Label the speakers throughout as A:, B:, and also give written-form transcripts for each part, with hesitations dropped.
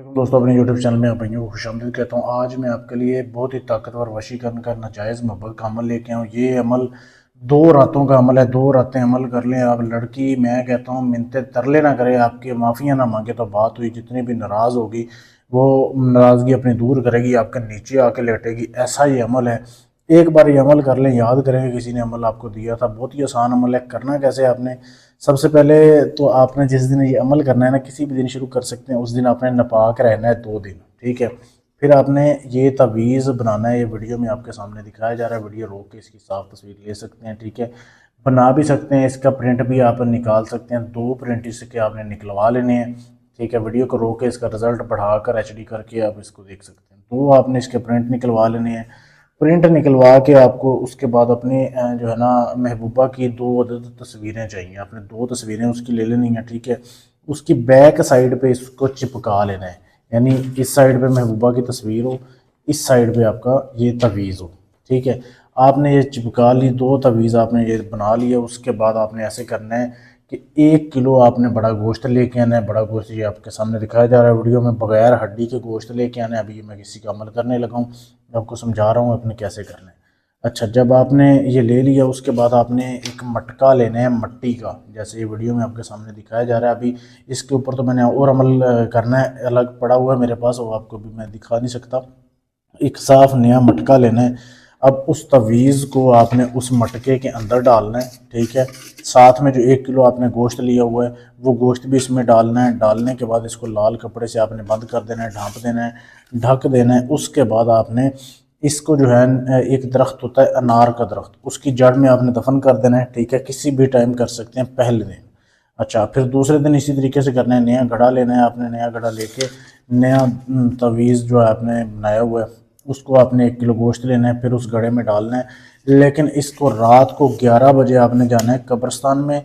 A: दोस्तों, अपने YouTube channel में आप भाइयों को खुशामदीद कहता हूँ। आज मैं आपके लिए बहुत ही ताकतवर वशीकरण का नाजायज़ मोहब्बत का अमल लेके आऊँ। ये अमल 2 रातों का अमल है। 2 रातें अमल कर लें आप। लड़की, मैं कहता हूँ, मिन्नतें तरले ना करे, आपकी माफ़िया ना मांगे तो बात हुई। जितनी भी नाराज़ होगी वो नाराज़गी अपनी दूर करेगी, आपके नीचे आके लेटेगी। ऐसा ये अमल है। एक बार ये अमल कर लें, याद करेंगे किसी ने अमल आपको दिया था। बहुत ही आसान अमल है। करना कैसे आपने, सबसे पहले तो आपने जिस दिन ये अमल करना है ना, किसी भी दिन शुरू कर सकते हैं, उस दिन आपने नापाक रहना है 2 दिन, ठीक है। फिर आपने ये तवीज़ बनाना है। ये वीडियो में आपके सामने दिखाया जा रहा है। वीडियो रोक के इसकी साफ तस्वीर ले सकते हैं, ठीक है। बना भी सकते हैं, इसका प्रिंट भी आप निकाल सकते हैं। 2 प्रिंट इसके आपने निकलवा लेने हैं, ठीक है। वीडियो को रोक के इसका रिजल्ट बढ़ाकर HD करके आप इसको देख सकते हैं। तो आपने इसके प्रिंट निकलवा लेने हैं। प्रिंट निकलवा के आपको उसके बाद अपने जो है ना, महबूबा की 2 अदद तस्वीरें चाहिए। आपने 2 तस्वीरें उसकी ले लेनी है, ठीक है। उसकी बैक साइड पे इसको चिपका लेना है, यानी इस साइड पे महबूबा की तस्वीर हो, इस साइड पे आपका ये तवीज़ हो, ठीक है। आपने ये चिपका ली, 2 तवीज़ आपने ये बना लिया। उसके बाद आपने ऐसे करना है कि 1 किलो आपने बड़ा गोश्त लेके आना है। बड़ा गोश्त ये आपके सामने दिखाया जा रहा है वीडियो में, बगैर हड्डी के गोश्त लेके आना है। अभी मैं किसी का अमल करने लगा हूँ, आपको समझा रहा हूँ अपने कैसे करना है। अच्छा, जब आपने ये ले लिया, उसके बाद आपने एक मटका लेना है मट्टी का, जैसे ये वीडियो में आपके सामने दिखाया जा रहा है। अभी इसके ऊपर तो मैंने और अमल करना है, अलग पड़ा हुआ है मेरे पास, वो आपको भी मैं दिखा नहीं सकता। एक साफ नया मटका लेना है। अब उस तवीज़ को आपने उस मटके के अंदर डालना है, ठीक है। साथ में जो 1 किलो आपने गोश्त लिया हुआ है वो गोश्त भी इसमें डालना है। डालने के बाद इसको लाल कपड़े से आपने बंद कर देना है, ढाँप देना है, ढक देना है। उसके बाद आपने इसको जो है, एक दरख्त होता है अनार का दरख्त, उसकी जड़ में आपने दफन कर देना है, ठीक है। किसी भी टाइम कर सकते हैं, पहले दिन। अच्छा, फिर दूसरे दिन इसी तरीके से करना है। नया घड़ा लेना है आपने। नया घड़ा लेके नया तवीज़ जो है आपने बनाया हुआ है, उसको आपने 1 किलो गोश्त लेना है, फिर उस घड़े में डालना है। लेकिन इसको रात को 11 बजे आपने जाना है कब्रिस्तान में।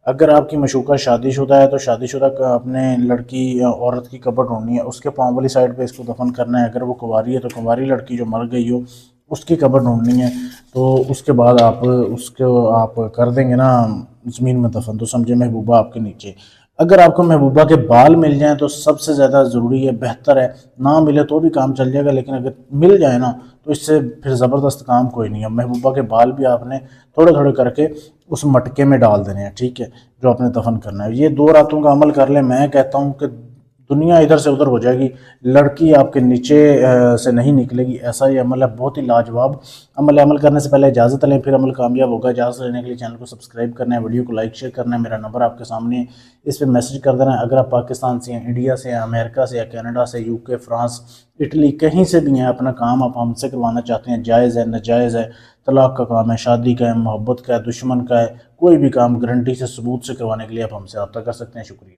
A: अगर आपकी मशूका शादीशुदा है तो शादीशुदा का आपने लड़की या औरत की कब्र ढूंढनी है, उसके पाँव वाली साइड पे इसको दफन करना है। अगर वो कुंवारी है तो कुंवारी लड़की जो मर गई हो उसकी कब्र ढूंढनी है। तो उसके बाद आप उसको आप कर देंगे ना ज़मीन में दफन, तो समझे महबूबा आपके नीचे। अगर आपको महबूबा के बाल मिल जाएं तो सबसे ज़्यादा ज़रूरी है, बेहतर है। ना मिले तो भी काम चल जाएगा, लेकिन अगर मिल जाए ना तो इससे फिर ज़बरदस्त काम कोई नहीं है। महबूबा के बाल भी आपने थोड़े थोड़े करके उस मटके में डाल देने हैं, ठीक है, जो आपने दफन करना है। ये 2 रातों का अमल कर लें, मैं कहता हूँ कि दुनिया इधर से उधर हो जाएगी, लड़की आपके नीचे से नहीं निकलेगी। ऐसा ये अमल है, बहुत ही लाजवाब अमल है। अमल करने से पहले इजाज़त लें, फिर अमल कामयाब होगा। इजाज़त लेने के लिए चैनल को सब्सक्राइब करना है, वीडियो को लाइक शेयर करना है। मेरा नंबर आपके सामने है, इस पर मैसेज कर देना है। अगर आप पाकिस्तान से हैं, इंडिया से हैं, अमेरिका से या कनाडा से, UK, फ्रांस, इटली, कहीं से भी हैं, अपना काम आप हमसे करवाना चाहते हैं, जायज़ है, नाजायज़ है, तलाक का काम है, शादी का है, मोहब्बत का है, दुश्मन का है, कोई भी काम गारंटी से सबूत से करवाने के लिए आप हमसे रब्ता कर सकते हैं। शुक्रिया।